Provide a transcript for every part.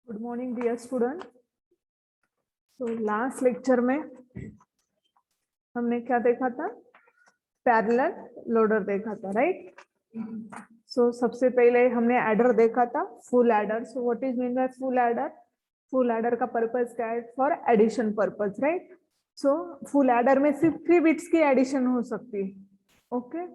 Good morning dear student. तो last lecture में हमने क्या देखा था? पैरेलल लोडर देखा था, राइट? सो सबसे पहले हमने एडर देखा था, full adder. So what is mean by full adder? Full adder का पर्पस क्या है? For addition purpose, right? So full adder में सिर्फ 3 बिट्स की एडिशन हो सकती है। ओके,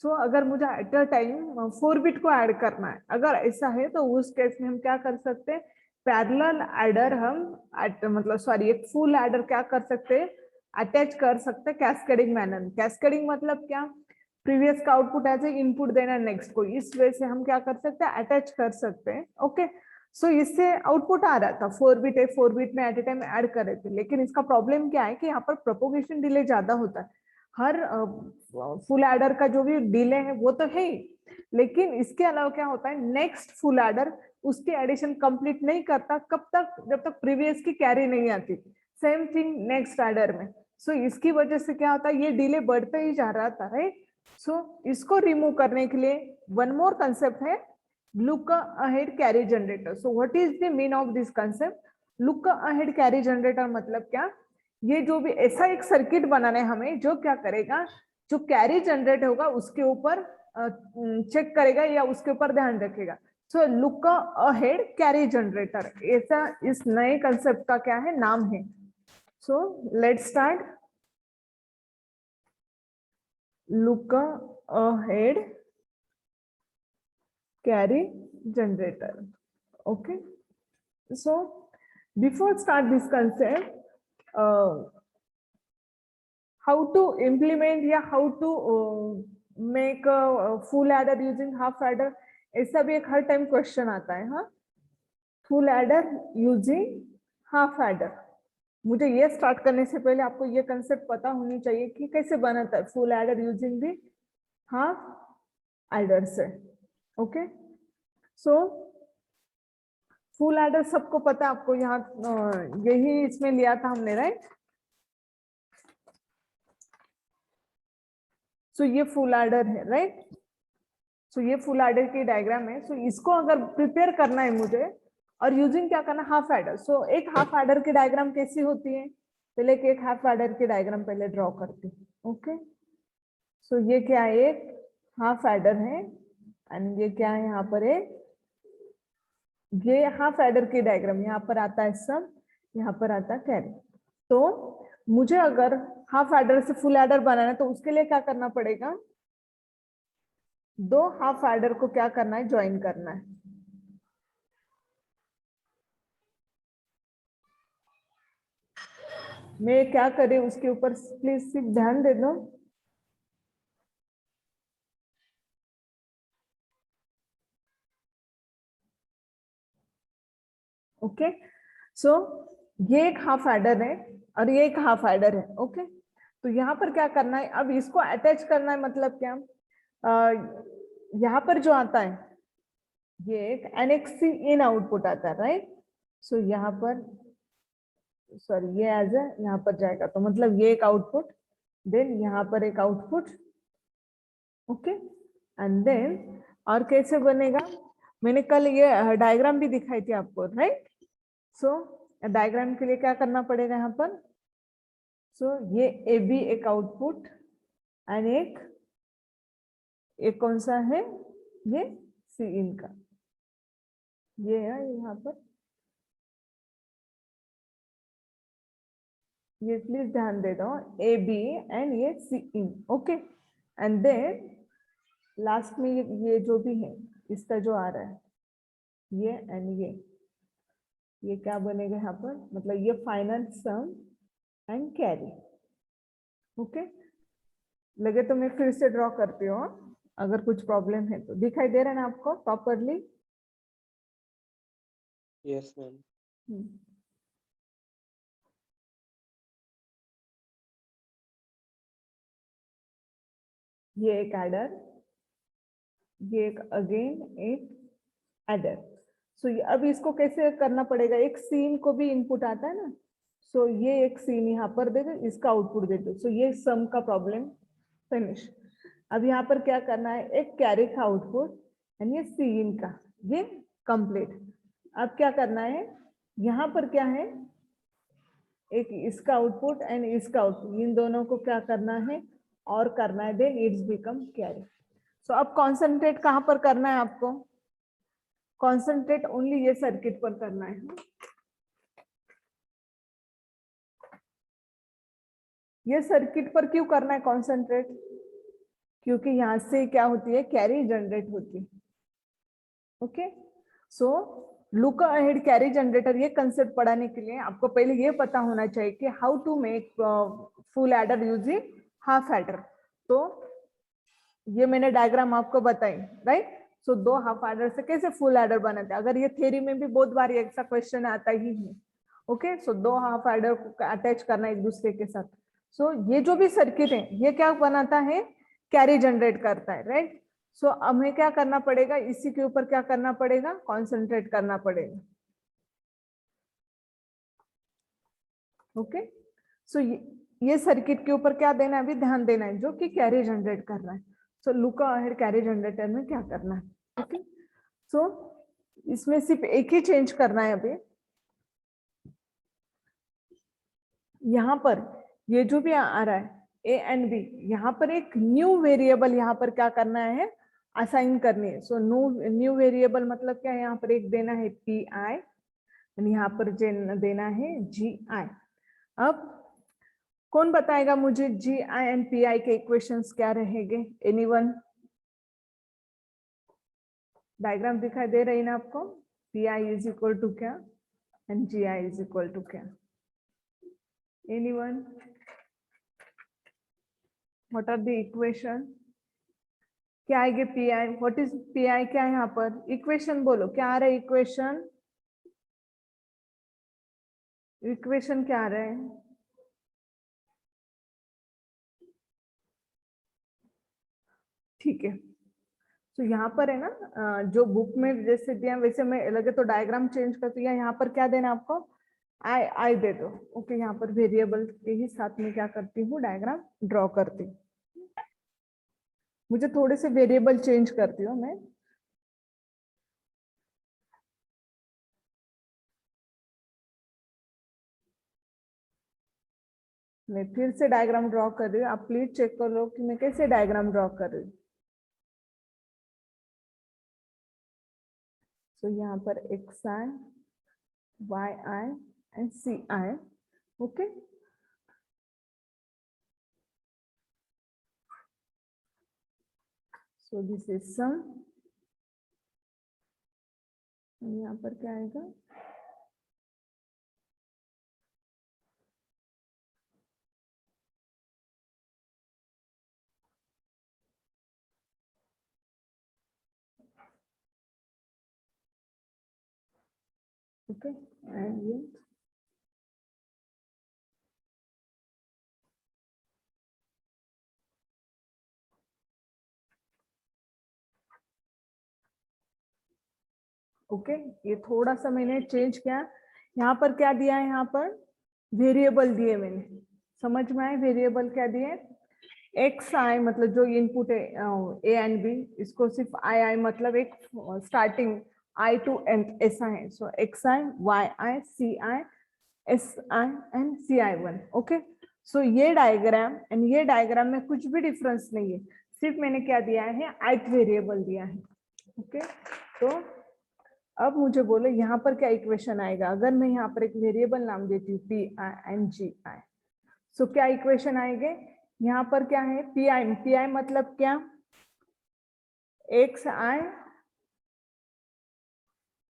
सो अगर मुझे एट अ टाइम 4 बिट को ऐड करना है, अगर ऐसा है तो उस केस में हम क्या कर सकते हैं? पैरेलल एडर हम मतलब सॉरी एक फुल एडर क्या कर सकते हैं? अटैच कर सकते हैं कैस्केडिंग मैनर। कैस्केडिंग मतलब क्या? प्रीवियस का आउटपुट एज ए इनपुट देना नेक्स्ट को, इस वे से हम क्या कर सकते हैं? अटैच कर सकते हैं। ओके, सो इससे आउटपुट आ रहा था 4 बिट है, 4 बिट में एट ए टाइम ऐड कर रहे थे, लेकिन इसका प्रॉब्लम क्या है कि यहाँ पर प्रोपोगेशन डिले ज्यादा होता है। हर फुल एडर का जो भी डिले है वो तो है ही, लेकिन इसके अलावा क्या होता है, नेक्स्ट फुल एडर उसकी एडिशन कंप्लीट नहीं करता कब तक? जब तक प्रीवियस की कैरी नहीं आती। सेम थिंग नेक्स्ट एडर में। सो इसकी वजह से क्या होता है, ये डिले बढ़ते ही जा रहा था, राइट? सो इसको रिमूव करने के लिए वन मोर कंसेप्ट है, look ahead carry generator. So what is the mean of this concept? Look ahead carry generator मतलब क्या? ये जो भी ऐसा एक सर्किट बनाना है हमें जो क्या करेगा, जो कैरी जनरेट होगा उसके ऊपर चेक करेगा या उसके ऊपर ध्यान रखेगा। So look ahead carry generator, ऐसा इस नए कंसेप्ट का क्या है, नाम है। So let's start. Look ahead carry generator. Okay, so before start this concept, how to implement या how to make a full adder using half adder, ऐसा भी एक हर टाइम क्वेश्चन आता है। हाँ, full adder using half adder. मुझे ये start करने से पहले आपको ये कंसेप्ट पता होनी चाहिए कि कैसे बनाता है full adder using the half adder से। ओके, सो फुल एडर सबको पता, आपको यहाँ यही इसमें लिया था हमने, राइट? सो ये फुल एडर है, राइट? सो ये फुल एडर की डायग्राम है। सो इसको अगर प्रिपेयर करना है मुझे, और यूजिंग क्या करना, हाफ एडर। सो एक हाफ एडर की डायग्राम कैसी होती है? पहले एक हाफ एडर की डायग्राम पहले ड्रॉ करती हूँ। ओके, सो ये क्या है, एक हाफ एडर है, एंड ये क्या है यहाँ पर एक, ये हाफ एडर की डायग्राम। यहाँ पर आता है सम, यहाँ पर आता है कैरी। तो मुझे अगर हाफ एडर से फुल एडर बनाना है तो उसके लिए क्या करना पड़ेगा? दो हाफ एडर को क्या करना है, ज्वाइन करना है। मैं क्या करे उसके ऊपर प्लीज सिर्फ ध्यान दे दो। ओके, सो ये एक हाफ एडर है और ये एक हाफ एडर है। ओके, तो यहाँ पर क्या करना है, अब इसको अटैच करना है। मतलब क्या, यहाँ पर जो आता है ये एक एनएक्सी इन आउटपुट आता है, राइट? सो यहाँ पर सॉरी ये एज ए यहाँ पर जाएगा, तो मतलब ये एक आउटपुट, देन यहाँ पर एक आउटपुट। ओके, एंड देन और कैसे बनेगा, मैंने कल ये डायग्राम भी दिखाई थी आपको, राइट? सो डायग्राम के लिए क्या करना पड़ेगा यहाँ पर? सो ये ए बी एक आउटपुट, एंड एक कौन सा है, ये सी इन का, ये है यहाँ पर, ये प्लीज ध्यान दे दो, ए बी एंड ये सी इन। ओके, एंड देन लास्ट में ये जो भी है इसका जो आ रहा है ये एंड ये क्या बनेगा यहाँ पर, मतलब ये final sum and carry. Okay, लगे तो मैं फिर से ड्रॉ करती हूँ, अगर कुछ प्रॉब्लम है तो। दिखाई दे रहा है ना आपको प्रॉपरली? Yes ma'am. ये एक एडर, ये एक अगेन एक एडर। सो अब इसको कैसे करना पड़ेगा, एक सीन को भी इनपुट आता है ना, सो ये एक सीन यहाँ पर दे दो, इसका आउटपुट दे दो। सो ये सम का प्रॉब्लम फिनिश। अब यहाँ पर क्या करना है, एक कैरी का आउटपुट एंड ये सीन का, ये कंप्लीट। अब क्या करना है, यहाँ पर क्या है, एक इसका आउटपुट एंड इसका आउटपुट, इन दोनों को क्या करना है और करना है, देन इट्स बिकम कैरी। सो अब कॉन्सेंट्रेट कहाँ पर करना है आपको, कॉन्सेंट्रेट ओनली ये सर्किट पर करना है। ये सर्किट पर क्यों करना है कॉन्सेंट्रेट, क्योंकि यहां से क्या होती है, कैरी जनरेट होती है। Okay, so look ahead carry generator, ये कंसेप्ट पढ़ाने के लिए आपको पहले ये पता होना चाहिए कि how to make full adder using half adder. तो ये मैंने डायग्राम आपको बताई, राइट। सो दो हाफ एडर से कैसे फुल एडर बनाते हैं, अगर ये थ्योरी में भी बहुत बार ऐसा क्वेश्चन आता ही है। ओके, सो दो हाफ एडर को अटैच करना एक दूसरे के साथ। सो ये जो भी सर्किट है ये क्या बनाता है, कैरी जनरेट करता है, राइट। सो हमें क्या करना पड़ेगा, इसी के ऊपर क्या करना पड़ेगा, कॉन्सेंट्रेट करना पड़ेगा। ओके, सो ये सर्किट के ऊपर क्या देना है, अभी ध्यान देना है, जो कि कैरी जनरेट कर रहा है। So look ahead carry generator में क्या करना है। ओके, सो इसमें सिर्फ एक ही चेंज करना है अभी, यहाँ पर ये जो भी आ रहा है ए एंड बी, यहाँ पर एक न्यू वेरिएबल यहाँ पर क्या करना है, असाइन करनी है। सो न्यू वेरिएबल मतलब क्या है, यहाँ पर एक देना है पी आई, यहाँ पर देना है जी आई। अब कौन बताएगा मुझे जी आई एंड पी आई के इक्वेशंस क्या रहेंगे, एनीवन। डायग्राम दिखाई दे रही ना आपको, P I is equal to क्या and G I is equal to क्या, anyone, what are the equation, क्या आएगी P I, what is P I, क्या है यहाँ पर इक्वेशन, बोलो क्या आ रहा है इक्वेशन, इक्वेशन क्या आ रहा है, ठीक है। तो यहाँ पर है ना, जो बुक में जैसे दिया वैसे मैं लगे तो डायग्राम चेंज कर दिया, यहाँ पर क्या देना आपको, आई आई दे दो। ओके, यहाँ पर वेरिएबल के ही साथ में क्या करती हूँ, डायग्राम ड्रॉ करती हूँ, मुझे थोड़े से वेरिएबल चेंज करती हूँ मैं। फिर से डायग्राम ड्रॉ कर रही हूँ, आप प्लीज चेक कर लो कि मैं कैसे डायग्राम ड्रॉ कर रही हूँ। तो यहाँ पर X I, Y I and C I. Okay, so this is sum, यहाँ पर क्या आएगा, ओके एंड ये ओके, ये थोड़ा सा मैंने चेंज किया, यहाँ पर क्या दिया है, यहाँ पर वेरिएबल दिए मैंने, समझ में आए वेरिएबल क्या दिए, एक्स आई मतलब जो इनपुट है ए एंड बी, इसको सिर्फ आई आई मतलब एक स्टार्टिंग आई टू एंड ऐसा है। So X I, Y I, C I, S I and C I one. Okay, so ये डायग्राम एंड ये डायग्राम में कुछ भी डिफरेंस नहीं है, सिर्फ मैंने क्या दिया है, ith वेरिएबल दिया है। ओके, तो अब मुझे बोलो यहाँ पर क्या इक्वेशन आएगा, अगर मैं यहाँ पर एक वेरिएबल नाम देती हूँ P I and G I, सो क्या इक्वेशन आएंगे, यहाँ पर क्या है पी आई, पी आई मतलब क्या, एक्स आई,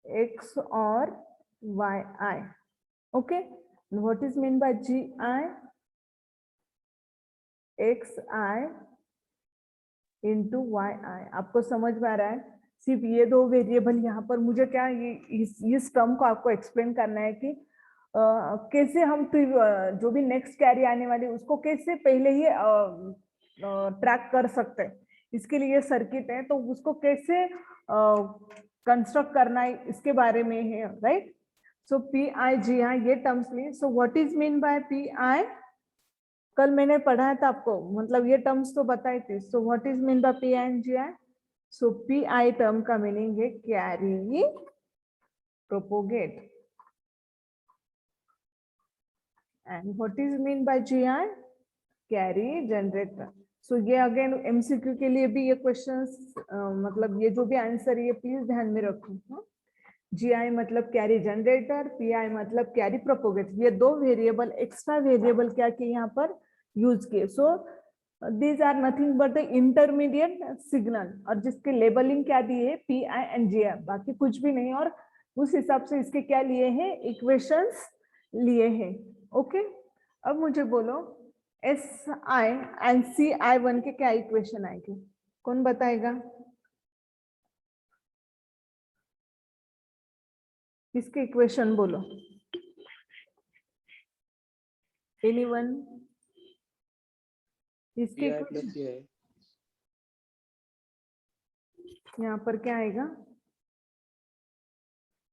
एक्स और Y I. Okay, what is mean by G I, X I into Y I. आपको समझ में आ रहा है, सिर्फ ये दो वेरिएबल यहाँ पर मुझे क्या इस टर्म को आपको एक्सप्लेन करना है कि कैसे हम जो भी नेक्स्ट कैरी आने वाली उसको कैसे पहले ही ट्रैक कर सकते हैं, इसके लिए सर्किट है तो उसको कैसे कंस्ट्रक्ट करना है इसके बारे में है, राइट। सो पी आई जी आई ये टर्म्स में, सो what is mean by P आई, कल मैंने पढ़ाया था आपको, मतलब ये टर्म्स तो बताई थी। So what is mean by P I and G I, so P I term का मीनिंग है carry propagate. And what is mean by GI? Carry generator. So ये अगेन MCQ के लिए भी ये क्वेश्चंस मतलब ये जो भी आंसर ये प्लीज ध्यान में रखो. GI मतलब कैरी जनरेटर, PI मतलब कैरी प्रोपोगेट. ये दो वेरिएबल एक्स्ट्रा वेरिएबल क्या किए यहाँ पर यूज किए. So these are nothing but the intermediate signal, और जिसके लेबलिंग क्या दिए है PI एंड GI, बाकी कुछ भी नहीं. और उस हिसाब से इसके क्या लिए हैं इक्वेशंस लिए हैं. ओके, अब मुझे बोलो SI एंड CI1 के क्या इक्वेशन आएंगे, कौन बताएगा? इसके इक्वेशन बोलो. एनीवन? इसके इक्वेशन यहाँ पर क्या आएगा?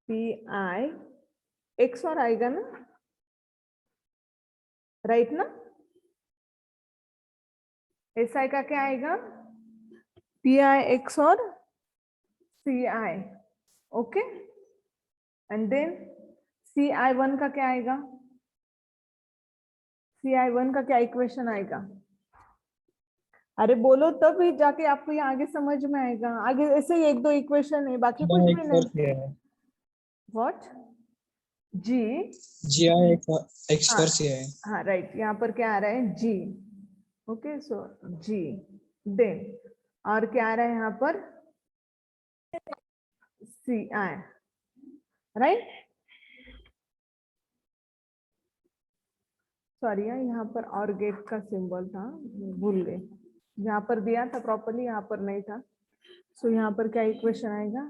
PI एक्स और आएगा ना, राइट ना? SI का क्या आएगा? PI एक्स और CI. Okay, and then CI1 का क्या आएगा? CI1 का क्या इक्वेशन आएगा? अरे बोलो तब ही जाके आपको ये आगे समझ में आएगा. आगे ऐसे ही एक दो इक्वेशन है, बाकी कुछ भी नहीं. व्हाट? GI एक्स पर CI. हाँ राइट, यहाँ पर क्या आ रहा है? G. ओके, सो G. देन और क्या आ रहा है यहाँ पर? CI. राइट. सॉरी यार, यहाँ पर और गेट का सिंबल था, भूल गए. यहाँ पर दिया था प्रॉपरली, यहाँ पर नहीं था. सो यहाँ पर क्या इक्वेशन आएगा?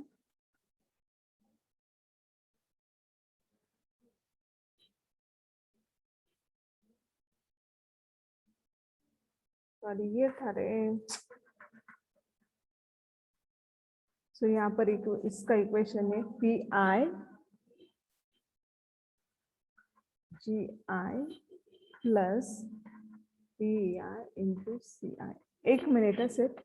सॉरी ये था रे. सो यहाँ पर इसका इक्वेशन है PI GI plus PI into CI. एक मिनट है सिर्फ.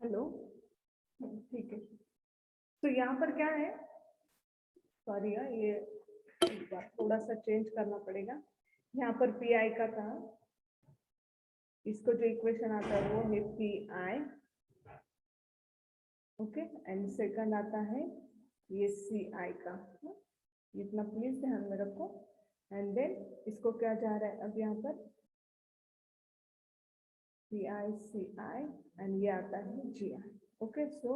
हेलो, ठीक है. तो यहाँ पर क्या है? सॉरी यार, ये थोड़ा सा चेंज करना पड़ेगा. यहाँ पर PI का था, इसको जो इक्वेशन आता है वो है PI. ओके, एंड सेकंड आता है ये CI का. इतना प्लीज ध्यान में रखो. एंड देन इसको क्या जा रहा है अब यहाँ पर? PI CI एंड ये आता है GI. Okay, so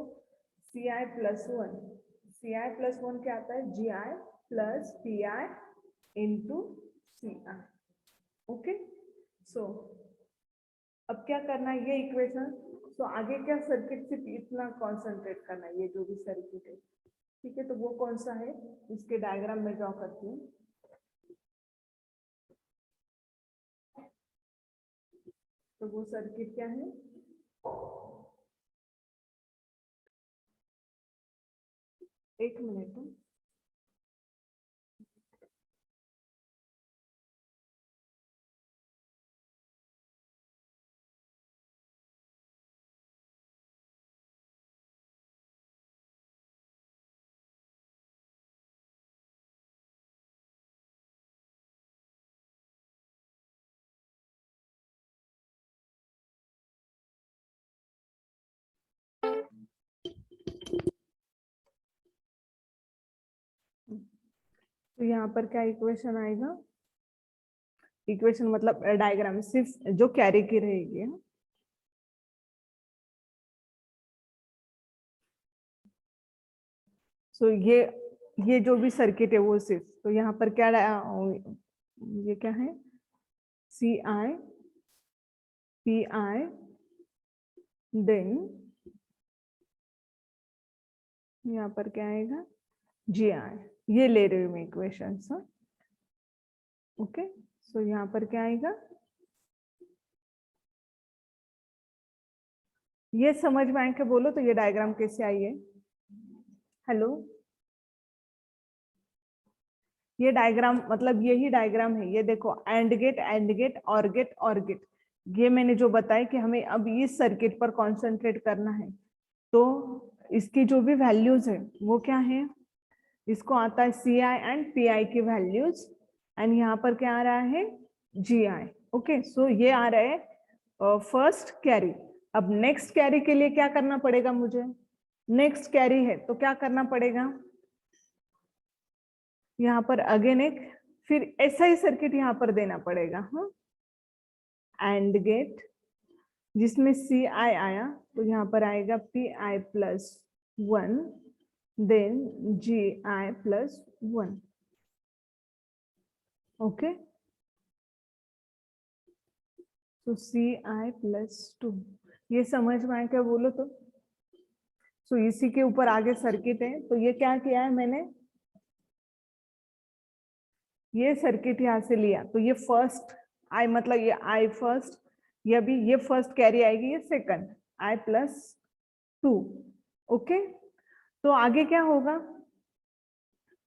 CI plus 1 क्या आता है? GI plus PI into CI. Okay, so अब क्या करना है ये इक्वेशन. सो आगे क्या सर्किट सिर्फ इतना कॉन्सेंट्रेट करना है, ये जो भी सर्किट है. ठीक है, तो वो कौन सा है इसके डायग्राम में ड्रॉ करती हूँ. तो वो सर्किट क्या है? एक मिनट. तो यहाँ पर क्या इक्वेशन आएगा? इक्वेशन मतलब डायग्राम सिर्फ जो कैरी की रहेगी. सो ये जो भी सर्किट है वो सिर्फ, तो यहाँ पर क्या ये क्या है? CI PI देन यहाँ पर क्या आएगा? GI. ये ले रही हूँ मैं इक्वेशन. ओके, सो यहाँ पर क्या आएगा, ये समझ में आए के बोलो तो ये डायग्राम कैसे आई है? हेलो, ये डायग्राम मतलब यही डायग्राम है, ये देखो एंड गेट और गेट। ये मैंने जो बताया कि हमें अब इस सर्किट पर कंसंट्रेट करना है, तो इसकी जो भी वैल्यूज है वो क्या है, इसको आता है सी आई एंड पी आई की वैल्यूज, एंड यहाँ पर क्या आ रहा है, जी आई। ओके, सो ये आ रहा है फर्स्ट कैरी। अब नेक्स्ट कैरी के लिए क्या करना पड़ेगा मुझे, नेक्स्ट कैरी है तो क्या करना पड़ेगा, यहाँ पर अगेन एक फिर ऐसा ही सर्किट यहाँ पर देना पड़ेगा। हाँ, एंड गेट जिसमें सी आई आया तो यहाँ पर आएगा P I plus 1 then G I plus 1। Okay, तो सी आई प्लस 2, ये समझ में आया क्या बोलो तो? सो इसी के ऊपर आगे सर्किट है, तो ये क्या किया है मैंने, ये सर्किट यहाँ से लिया, तो ये फर्स्ट आई मतलब ये आई फर्स्ट, ये भी ये फर्स्ट कैरी आएगी, ये सेकंड आई प्लस 2। ओके, तो आगे क्या होगा,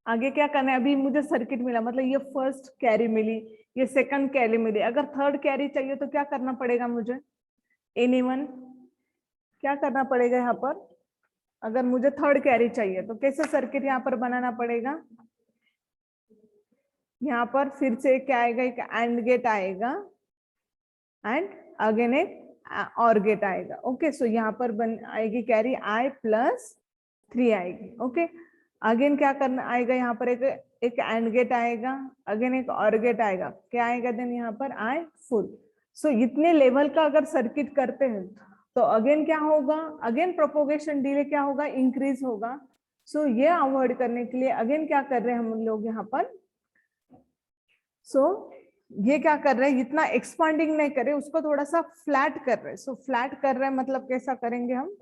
आगे क्या करना है, अभी मुझे सर्किट मिला मतलब ये फर्स्ट कैरी मिली, ये सेकंड कैरी मिली, अगर थर्ड कैरी चाहिए तो क्या करना पड़ेगा मुझे, एनीवन क्या करना पड़ेगा यहाँ पर, अगर मुझे थर्ड कैरी चाहिए तो कैसे सर्किट यहाँ पर बनाना पड़ेगा, यहाँ पर फिर से क्या आएगा, एक एंड गेट आएगा एंड अगेन एक और गेट आएगा। ओके, सो यहाँ पर बन आएगी कैरी आई प्लस 3 आएगी। ओके, अगेन क्या करना आएगा, यहाँ पर एक एंड गेट आएगा, अगेन एक और गेट आएगा, क्या आएगा देन यहाँ पर आई फुल। सो इतने लेवल का अगर सर्किट करते हैं तो अगेन क्या होगा, अगेन प्रोपोगेशन डिले क्या होगा, इंक्रीज होगा। सो ये अवॉइड करने के लिए अगेन क्या कर रहे हैं हम लोग यहाँ पर, ये क्या कर रहे हैं, इतना एक्सपांडिंग नहीं कर रहे, उसको थोड़ा सा फ्लैट कर रहे हैं। सो फ्लैट कर रहे हैं मतलब कैसा करेंगे हम,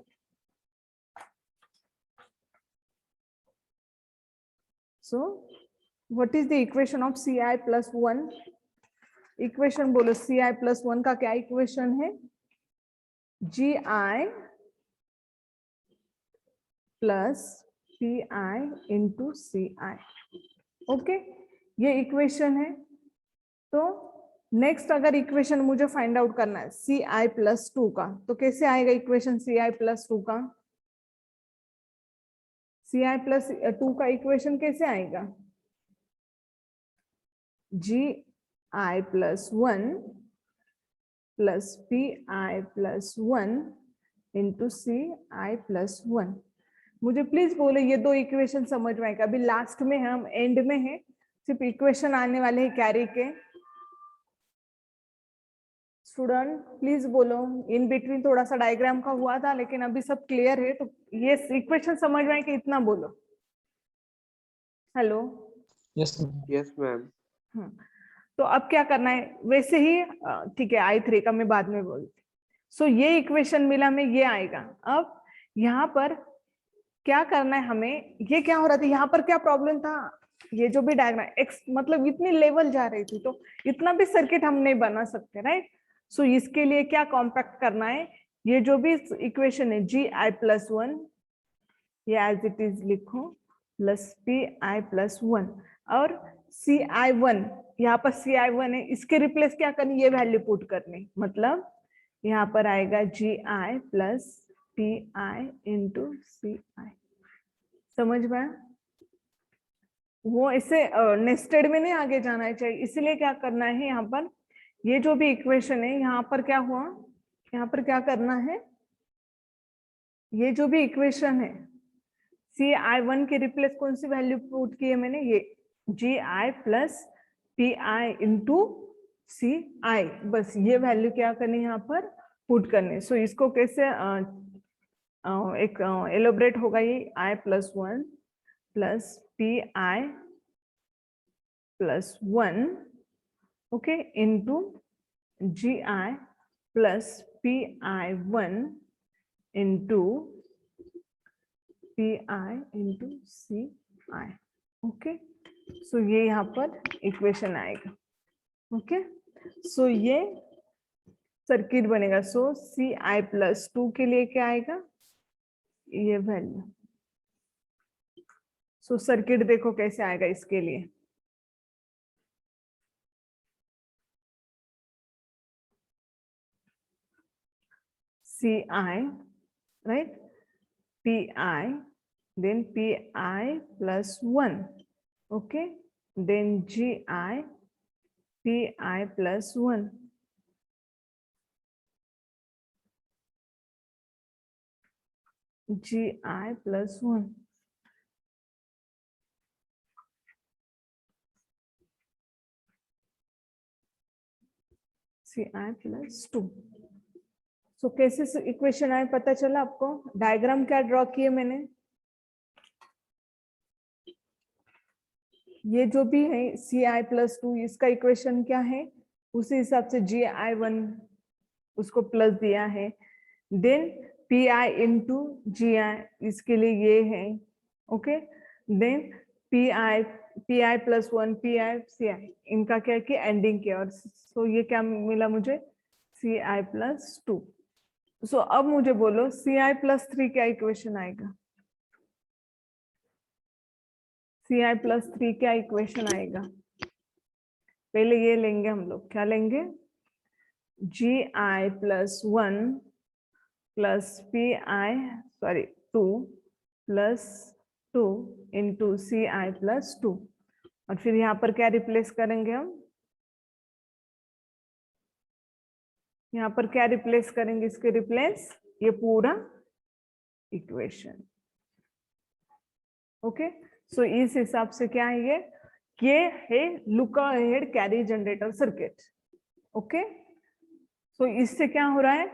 so what is the equation of C I plus 1, equation बोलो, सी आई प्लस 1 का क्या इक्वेशन है, G I plus P I into C I. Okay, ये इक्वेशन है। तो नेक्स्ट अगर इक्वेशन मुझे फाइंड आउट करना है सी आई प्लस 2 का, तो कैसे आएगा इक्वेशन सी आई प्लस 2 का, सी आई प्लस 2 का इक्वेशन कैसे आएगा, G I plus 1 plus P I plus 1 into C I plus 1। मुझे प्लीज बोलो ये दो इक्वेशन समझ में आएगा, अभी लास्ट में हम एंड में है, सिर्फ इक्वेशन आने वाले हैं कैरी के। स्टूडेंट प्लीज बोलो, इन बिटवीन थोड़ा सा डायग्राम का हुआ था लेकिन अभी सब क्लियर है, तो ये इक्वेशन समझ में आए कि इतना बोलो। Hello, yes ma'am. तो अब क्या करना है, वैसे ही ठीक है, I3 का मैं बाद में बोलती। सो ये इक्वेशन मिला हमें, ये आएगा। अब यहाँ पर क्या करना है हमें, ये क्या हो रहा था यहाँ पर, क्या प्रॉब्लम था, ये जो भी डायग्राम एक्स मतलब इतनी लेवल जा रही थी तो इतना भी सर्किट हम नहीं बना सकते, राइट। सो इसके लिए क्या कॉम्पैक्ट करना है, ये जो भी इक्वेशन है जी आई प्लस 1, ये एज इट इज लिखो, प्लस पी आई प्लस 1 और सी आई 1, यहाँ पर सी आई 1 है, इसके रिप्लेस क्या करनी, ये वैल्यू पुट करनी, मतलब यहाँ पर आएगा G I plus P I into C आई। समझ में आया? वो ऐसे नेस्टेड में नहीं आगे जाना चाहिए, इसलिए क्या करना है यहाँ पर, ये जो भी इक्वेशन है यहाँ पर क्या हुआ, यहाँ पर क्या करना है, ये जो भी इक्वेशन है सी आई 1 के रिप्लेस कौन सी वैल्यू पुट की है मैंने, ये जी I plus P I into C आई, बस ये वैल्यू क्या करनी है यहाँ पर पुट करनी। सो इसको कैसे एक एलोबरेट होगा, ये I plus 1 plus P I plus 1 okay into G I plus P I 1 into P I into C I. Okay, so ये यहाँ पर इक्वेशन आएगा। ओके, सो ये सर्किट बनेगा। सो Ci+2 के लिए क्या आएगा, ये वैल्यू। सो सर्किट देखो कैसे आएगा इसके लिए। Ci, right, Pi, then Pi+1, okay, then Gi, Pi+1, Gi+1, Ci+2। सो कैसे इक्वेशन आए पता चला आपको। डायग्राम क्या ड्रॉ किए मैंने, ये जो भी है Ci+2 इसका इक्वेशन क्या है, उसी हिसाब से Gi1 उसको प्लस दिया है, देन Pi इंटू Gi इसके लिए ये है, okay, then Pi+1 Pi Ci इनका क्या कि एंडिंग किया, और सो ये क्या मिला मुझे, Ci+2। सो अब मुझे बोलो Ci+3 क्या इक्वेशन आएगा, Ci+3 क्या इक्वेशन आएगा। पहले ये लेंगे हम लोग, क्या लेंगे, Gi+1 plus Pi 2 into Ci+2, और फिर यहाँ पर क्या रिप्लेस करेंगे हम, यहाँ पर क्या रिप्लेस करेंगे, इसके रिप्लेस ये पूरा इक्वेशन। ओके, सो इस हिसाब से क्या है ये है look ahead carry generator circuit. Okay, so इससे क्या हो रहा है,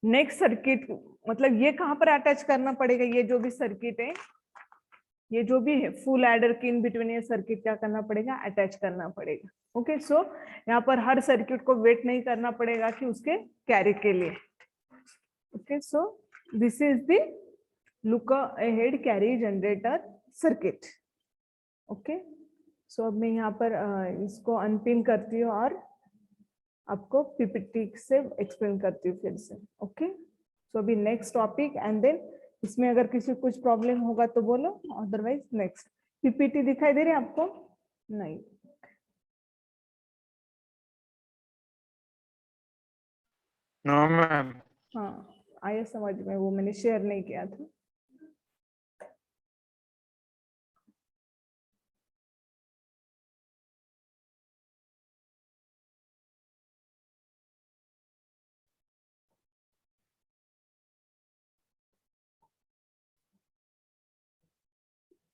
नेक्स्ट सर्किट मतलब ये कहां पर अटैच करना पड़ेगा, ये जो भी सर्किट है, ये जो भी है फुल एडर के इन बिटवीन ये सर्किट क्या करना पड़ेगा, अटैच करना पड़ेगा। ओके, सो यहाँ पर हर सर्किट को वेट नहीं करना पड़ेगा कि उसके कैरी के लिए। Okay, so this is the look ahead carry generator circuit. Okay, so अब मैं यहाँ पर इसको अनपिन करती हूँ और आपको पीपीटी से एक्सप्लेन करती हूँ फिर से। ओके, सो अभी नेक्स्ट टॉपिक, एंड देन इसमें अगर किसी कुछ प्रॉब्लम होगा तो बोलो, अदरवाइज नेक्स्ट। पीपीटी दिखाई दे रही है आपको, नहीं, नो मैम। हाँ आया समझ में, वो मैंने शेयर नहीं किया था।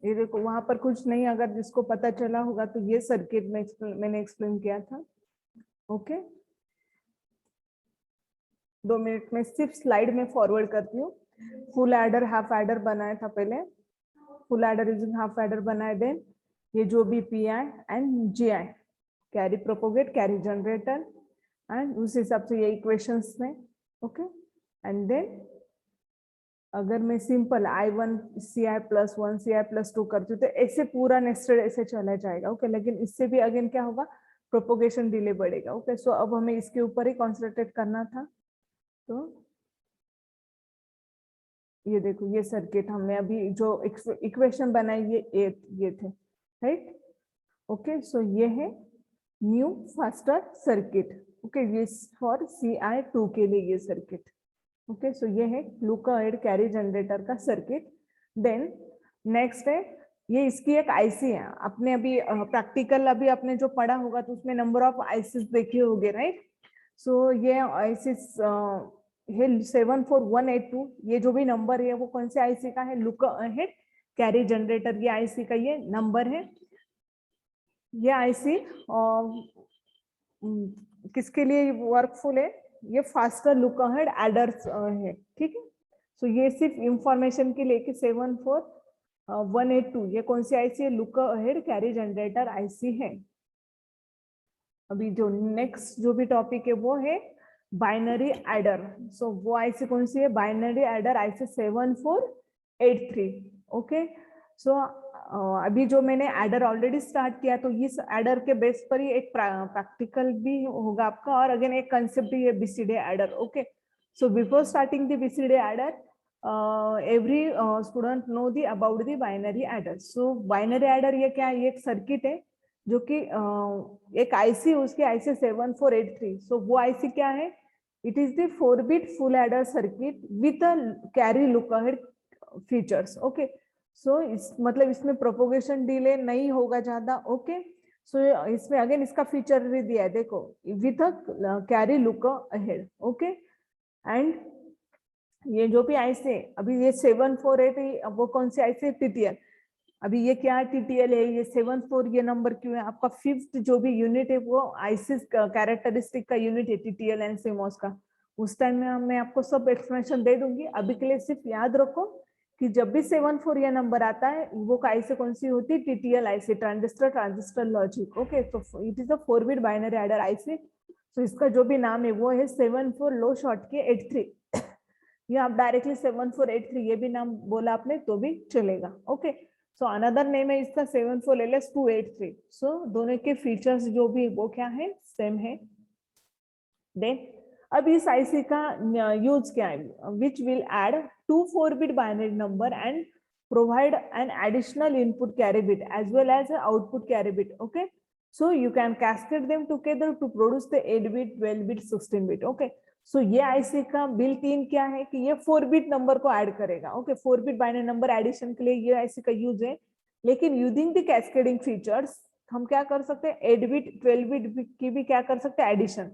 ये देखो वहां पर कुछ नहीं, अगर जिसको पता चला होगा तो ये सर्किट में मैंने एक्सप्लेन किया था। ओके, 2 मिनट में सिर्फ स्लाइड में फॉरवर्ड करती हूँ। फुल एडर हाफ एडर बनाया था पहले, full adder using half adder बनाए, देन ये जो भी Pi and Gi carry propagate carry generator, and उस हिसाब से ये इक्वेशंस में। ओके, एंड देन अगर मैं सिंपल I1 Ci+1 Ci+2 करती हूँ तो ऐसे पूरा नेस्टेड ऐसे चला जाएगा। ओके, लेकिन इससे भी अगेन क्या होगा, प्रोपोगेशन डिले बढ़ेगा। ओके, सो अब हमें इसके ऊपर ही कॉन्सेंट्रेट करना था। तो ये देखो ये सर्किट हमने अभी जो इक्वेशन बनाई ये थे, राइट। ओके, सो ये है न्यू फास्टर सर्किट। ओके, ये फॉर Ci2 के लिए ये सर्किट। ओके, सो ये है लुक अहेड कैरी जनरेटर का सर्किट। देन नेक्स्ट है, ये इसकी एक आईसी है, आपने अभी प्रैक्टिकल अभी आपने जो पढ़ा होगा तो उसमें नंबर ऑफ आईसीस देखे होंगे, राइट। सो ये आईसीस है 74182, ये जो भी नंबर है वो कौन से आईसी का है, लुक अहेड कैरी जनरेटर, ये आईसी का ये नंबर है। ये आईसी किसके लिए वर्कफुल है, ये फास्टर लुक अहेड एडर्स है, ठीक है। सो ये सिर्फ इंफॉर्मेशन के लिए कि 74182 ये कौन सी आईसी है, look ahead carry generator IC है। अभी जो नेक्स्ट जो भी टॉपिक है वो है बाइनरी एडर। सो वो आईसी कौन सी है, बाइनरी एडर आईसी 7483। ओके, सो अभी जो मैंने एडर ऑलरेडी स्टार्ट किया, तो इस एडर के बेस पर ही एक प्रैक्टिकल भी होगा आपका, और अगेन एक कंसेप्ट ही है BCD adder. Okay, so before starting the BCD adder, every student know the about the binary adder. So binary adder ये क्या है? ये एक सर्किट है जो कि एक आईसी, उसकी आईसी 7483. सो वो आईसी क्या है? It is the 4-bit full adder circuit with a carry look ahead features. Okay, so इस मतलब इसमें प्रोपोगेशन डिले नहीं होगा ज्यादा. ओके, सो इसमें अगेन इसका फीचर भी दिया है, देखो, with a carry look ahead. Okay, and ये जो भी आईसी है अभी ये 748, वो कौन सी आईसी? टीटीएल. अभी ये क्या टीटीएल है? ये 74 ये नंबर क्यों है? आपका 5th जो भी यूनिट है वो आईसी कैरेक्टरिस्टिक का यूनिट है, टीटीएल एंड सीमॉस का. उस टाइम में मैं आपको सब एक्सप्लेनेशन दे दूंगी. अभी के लिए सिर्फ याद रखो कि जब भी 74 ये नंबर आता है वो आईसी कौन सी होती है? TTL IC, transistor logic. Okay, तो it is a 4-bit binary adder IC. तो इसका जो भी नाम है वो है 74 लो शॉर्ट के 83. या आप डायरेक्टली 7483 ये भी नाम बोला आपने तो भी चलेगा. ओके, सो अनदर नेम है इसका 74LS283. सो दोनों के फीचर्स जो भी वो क्या है? सेम है. देन अब इस आईसी का यूज क्या है? Which will add 2 4-bit binary number and provide an additional input carry bit as well as output carry bit. Okay, so you can cascade them together to produce the 8-bit 12-bit 16-bit. okay, so ये IC का built in क्या है कि ये 4-bit number को add करेगा. Okay, 4-bit binary number addition के लिए ये आईसी का यूज है. लेकिन यूजिंग द कैस्केडिंग फीचर्स हम क्या कर सकते हैं? 8-bit 12-bit की भी क्या कर सकते हैं? एडिशन.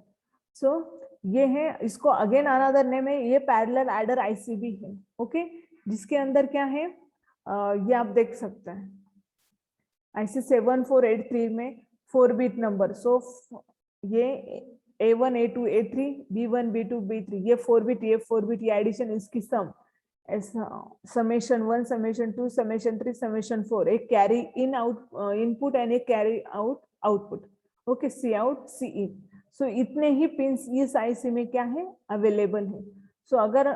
सो ये है, इसको अगेन अनदर नेम है, ये पैरेलल एडर आईसी भी है. ओके, जिसके अंदर क्या है ये आप देख सकते हैं. आईसी 7483 में 4-bit नंबर. सो ये A1 A2 A3 B1 B2 B3 ये 4-bit, ये 4-bit, ये एडिशन, इसकी सम समेशन 1 समेशन 2 समेशन 3 समेशन 4. एक carry in out input and एक कैरी आउट आउटपुट. ओके, सी आउट सी इन. सो इतने ही पिंस इस आईसी में क्या है? अवेलेबल है. सो अगर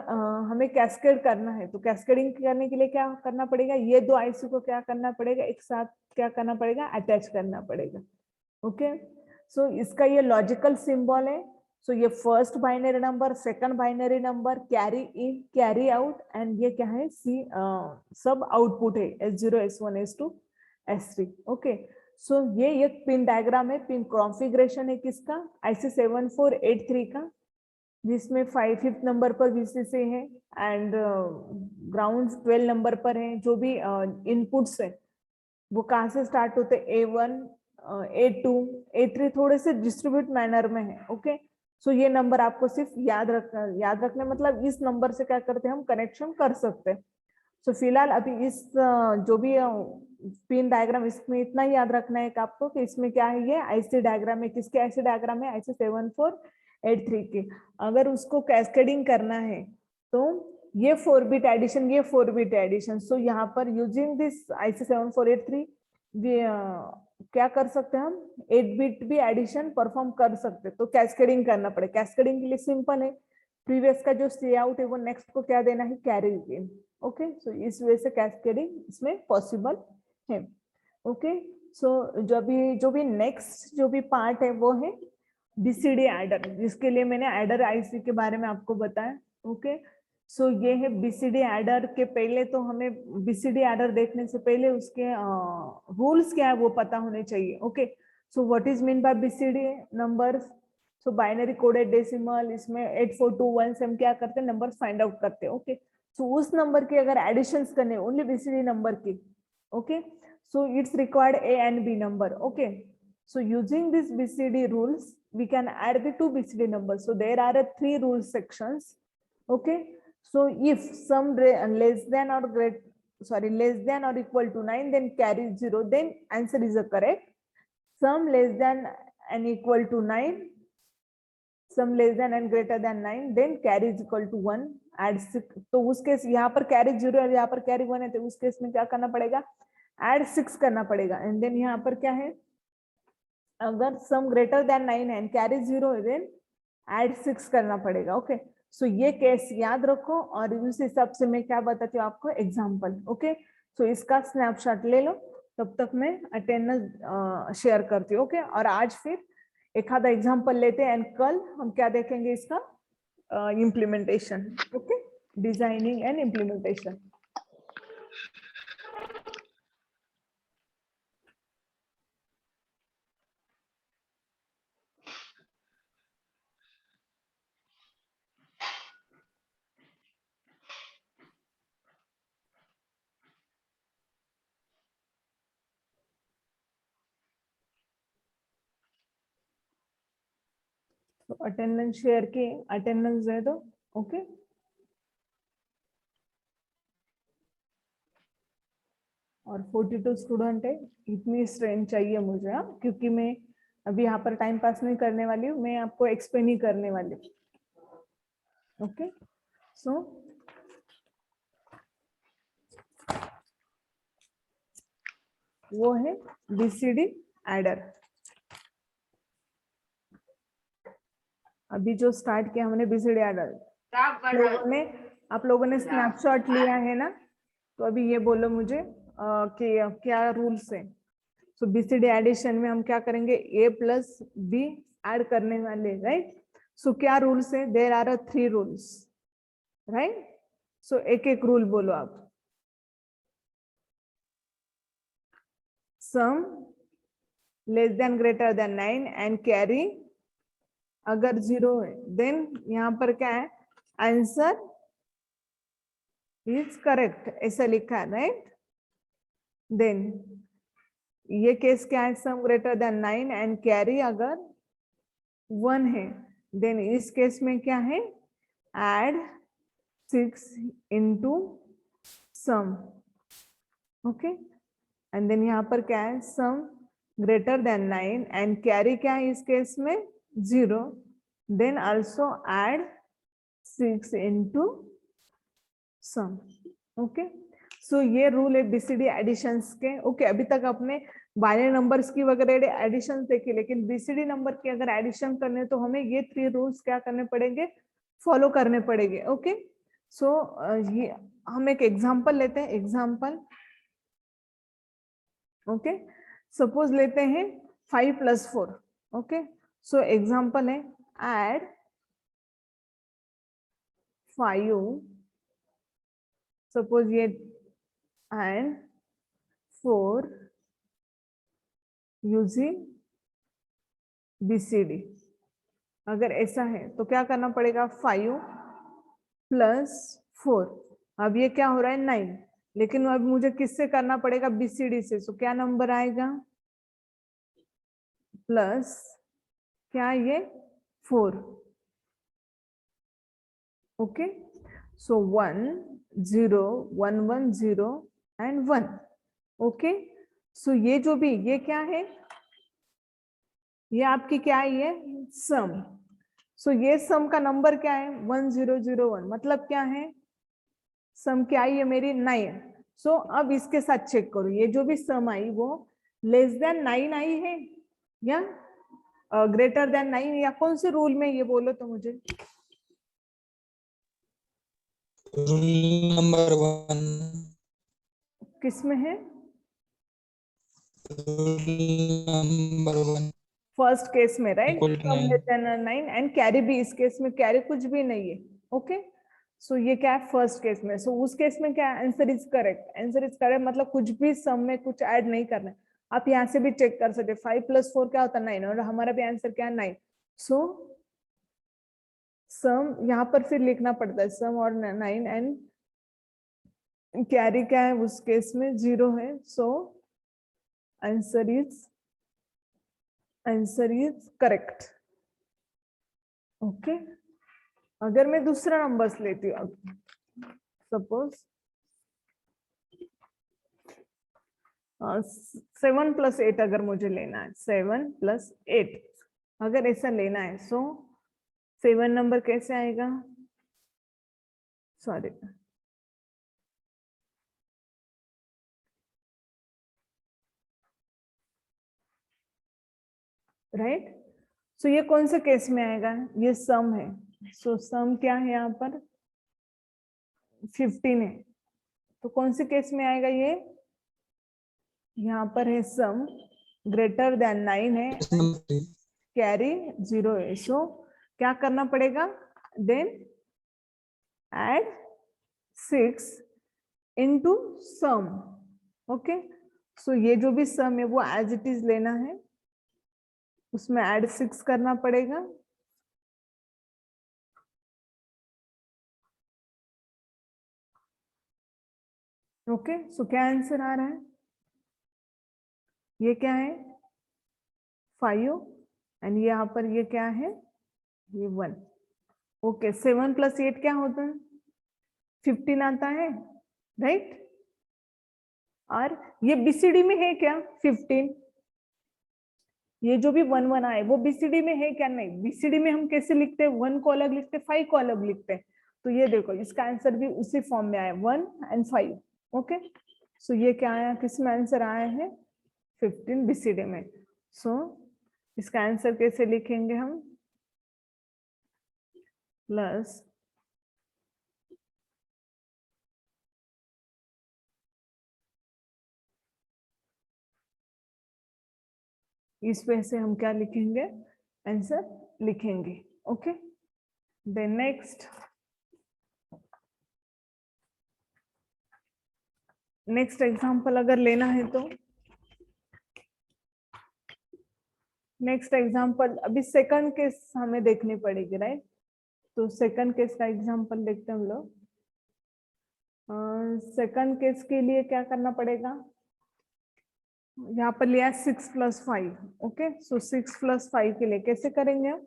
हमें कैस्केड करना है तो कैस्केडिंग करने के लिए क्या करना पड़ेगा? ये दो आईसी को क्या करना पड़ेगा? एक साथ क्या करना पड़ेगा? अटैच करना पड़ेगा. ओके, सो इसका ये लॉजिकल सिंबल है. सो ये first binary number, second binary number, carry in, carry out, and ये क्या है? सी सब आउटपुट है, S0 S1 S2 S3. Okay, so ये एक पिन डायग्राम है, पिन कॉन्फ़िगरेशन है किसका? आईसी 7483 का, जिसमें 5th नंबर पर VCC है एंड ग्राउंड 12 नंबर पर है. जो भी इनपुट्स है वो कहाँ से स्टार्ट होते हैं? A1 A2 A3 थोड़े से डिस्ट्रीब्यूट मैनर में है. ओके, सो ये नंबर आपको सिर्फ याद रखना मतलब इस नंबर से क्या करते हैं? हम कनेक्शन कर सकते हैं. सो फिलहाल अभी इस जो भी पिन डायग्राम, इसमें इतना ही याद रखना है कि आपको कि इसमें क्या है? ये आईसी डायग्राम है. किसके आईसी डायग्राम है? आईसी 7483 के. अगर उसको कैस्केडिंग करना है तो ये 4-bit एडिशन, ये 4-bit एडिशन. सो यहाँ पर यूजिंग दिस आईसी 7483 क्या कर सकते हैं? हम 8-bit भी एडिशन परफॉर्म कर सकते हैं. तो कैस्केडिंग करना पड़े. कैस्केडिंग के लिए सिंपल है, प्रीवियस का जो सी आउट है वो नेक्स्ट को क्या देना है? Carry in. ओके, सो इस वजह से कैस्केडिंग इसमें पॉसिबल है. ओके, सो जो भी नेक्स्ट जो भी पार्ट है वो है बीसीडी एडर, जिसके लिए मैंने एडर आईसी के बारे में आपको बताया. ओके, सो ये है बीसीडी एडर के. पहले तो हमें बीसीडी एडर देखने से पहले उसके रूल्स क्या है वो पता होने चाहिए. Okay, so what is mean bye BCD numbers? So binary coded decimal, इसमें 8421 से हम क्या करते हैं? नंबर फाइंड आउट करते हैं. ओके, सो उस नंबर की अगर एडिशंस करने ओनली बीसीडी नंबर की. Okay, so it's required A and B number. Okay, so using this BCD rules we can add the two BCD numbers. So there are 3 rule sections. Okay, so if sum less than or equal to 9, then carry 0, then answer is correct. Sum less than and equal to 9, sum less than and greater than 9, then carry is equal to 1. add 6. तो उस case यहाँ पर carry 0 और यहाँ पर carry 1 है, तो उस केस में क्या करना पड़ेगा? एड 6 करना पड़ेगा. एंड देन यहाँ पर क्या है? अगर सम ग्रेटर देन 9 है एंड कैरी 0 है, देन एड 6 करना पड़ेगा. ओके, सो ये केस याद रखो और उस हिसाब से मैं क्या बताती हूँ आपको? एग्जाम्पल. ओके, सो इसका स्नैपशॉट ले लो, तब तक मैं अटेंडेंस शेयर करती हूँ। ओके, और आज फिर एक आधा एग्जांपल लेते हैं एंड कल हम क्या देखेंगे, इसका implementation. Okay, designing and implementation. तो अटेंडेंस शेयर की, अटेंडेंस दे दो। ओके, और 42 स्टूडेंट है, इतनी स्ट्रेंथ चाहिए मुझे। हाँ, क्योंकि मैं अभी यहाँ पर टाइम पास नहीं करने वाली हूँ, मैं आपको एक्सप्लेन ही करने वाली हूँ। ओके, सो वो है बीसीडी एडर। अभी जो स्टार्ट किया हमने बीसीडी एडर, आप लोगों ने स्नैपशॉट लिया है ना, तो अभी ये बोलो मुझे कि क्या रूल्स है। सो बीसीडी एडिशन में हम क्या करेंगे, ए प्लस बी ऐड करने वाले, राइट। सो क्या रूल्स है, there are 3 rules, right. So एक एक रूल बोलो आप। Sum less than greater than 9 and carry अगर 0 है, देन यहाँ पर क्या है, आंसर इज करेक्ट, ऐसा लिखा है, राइट। देन ये केस क्या है, sum greater than 9 and carry अगर 1 है, देन इस केस में क्या है, add 6 into sum। Okay, and then यहाँ पर क्या है, sum greater than 9 and carry क्या है इस केस में 0, then also add 6 into sum. Okay, so ये रूल है बीसीडी एडिशंस के। ओके, अभी तक अपने बाइनरी नंबर्स की वगैरह एडिशन देखी, लेकिन बीसीडी नंबर की अगर एडिशन करने तो हमें ये 3 रूल्स क्या करने पड़ेंगे, फॉलो करने पड़ेंगे। ओके, सो ये हम एक एग्जांपल लेते हैं, एग्जांपल। ओके, सपोज लेते हैं 5 + 4। ओके, सो एग्जांपल है ऐड 5, सपोज ये एंड 4 यूजिंग बीसीडी। अगर ऐसा है तो क्या करना पड़ेगा, 5 + 4। अब ये क्या हो रहा है, 9, लेकिन अब मुझे किससे करना पड़ेगा, बीसीडी से। सो क्या नंबर आएगा, प्लस क्या ये 4। Okay, so 1 0 1 1 0 and 1। Okay, so ये जो भी ये क्या है, ये आपकी क्या है, ये सम। सो ये सम का नंबर क्या है, 1001, मतलब क्या है, सम क्या आई है मेरी 9। सो अब इसके साथ चेक करो, ये जो भी सम आई वो लेस देन 9 आई है या ग्रेटर देन 9, या कौन से रूल में, ये बोलो तो मुझे। Rule number 1। किस में है, रूल नंबर 1 फर्स्ट केस में, right. Equal to sum 9। Less than 9 and carry भी, इस केस में कैरी कुछ भी नहीं है। ओके, सो ये क्या है, फर्स्ट केस में। सो उस केस में क्या है, answer is correct. Answer is correct मतलब कुछ भी सम में कुछ ऐड नहीं करना है। आप यहाँ से भी चेक कर सकते, 5 + 4 क्या होता है, 9, और हमारा भी आंसर क्या है, 9। सो सम यहाँ पर फिर लिखना पड़ता है, सम और 9 एंड कैरी क्या है, उस केस में 0 है। So answer is correct. Okay, अगर मैं दूसरा नंबर्स लेती हूँ, सपोज 7 + 8 अगर मुझे लेना है, 7 + 8 अगर ऐसा लेना है, सो 7 नंबर कैसे आएगा, सॉरी, राइट। सो ये कौन से केस में आएगा, ये सम है। सो सम क्या है यहाँ पर 15 है, तो कौन से केस में आएगा, ये यहाँ पर है सम ग्रेटर देन 9 है, नंबर कैरी 0 है, सो क्या करना पड़ेगा, then add 6 into some. Okay, so ये जो भी सम है वो एज इट इज लेना है, उसमें ऐड 6 करना पड़ेगा। ओके, सो क्या आंसर आ रहा है, ये क्या है 5 एंड यहाँ पर ये क्या है, ये 1। ओके, 7 + 8 क्या होता है, 15 आता है, राइट। और ये बीसीडी में है क्या 15, ये जो भी 1 1 आए वो बीसीडी में है क्या, नहीं। बीसीडी में हम कैसे लिखते हैं, 1 को अलग लिखते हैं, 5 को अलग लिखते हैं। तो ये देखो इसका आंसर भी उसी फॉर्म में आया 1 एंड 5। ओके, सो ये क्या आया, किसमें आंसर आया है 15 बीसीडी में। सो इसका आंसर कैसे लिखेंगे हम, प्लस इस वजह से हम क्या लिखेंगे, आंसर लिखेंगे। ओके, देन नेक्स्ट एग्जांपल अगर लेना है तो नेक्स्ट एग्जांपल, अभी सेकंड केस हमें देखनी पड़ेगी, राइट। तो सेकंड केस का एग्जांपल देखते हैं हम लोग। सेकंड केस के लिए क्या करना पड़ेगा, यहाँ पर लिया 6 + 5। ओके, सो 6 + 5 के लिए कैसे करेंगे हम,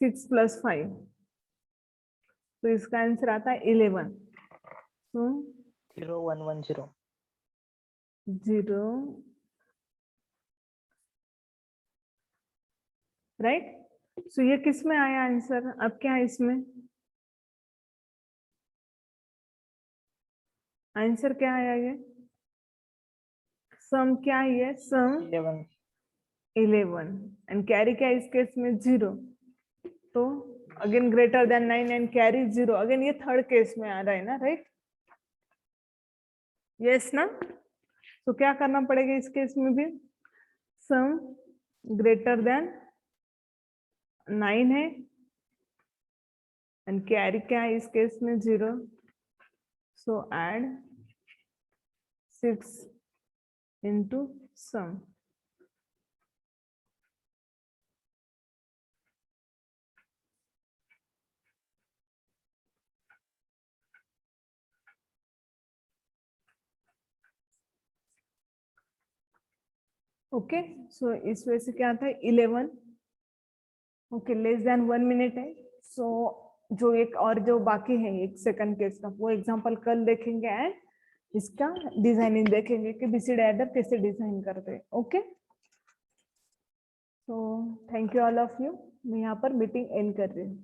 6 + 5, तो इसका आंसर आता है 11। तो 0 1 1 0 0, राइट। सो ये किस में आया आंसर, अब क्या है इसमें आंसर क्या आया, ये सम क्या है, ये सम 11 11 एंड कैरी क्या है इस केस में 0। तो again greater than 9 and carry 0, again ये थर्ड केस में आ रहा है ना, राइट। यस ना, तो क्या करना पड़ेगा इस केस में भी, सम ग्रेटर देन 9 है एंड कैरी क्या है इस केस में 0, सो add 6 into some. Okay, so इस वजह से क्या आता है 11। ओके, लेस देन 1 मिनट है। सो जो एक और जो बाकी है एक सेकंड केस का, वो एग्जांपल कल देखेंगे एंड इसका डिजाइनिंग देखेंगे कि बीसीडी एडर कैसे डिजाइन करते हैं। Okay, so thank you all of you, मैं यहाँ पर मीटिंग एंड कर रही हूँ।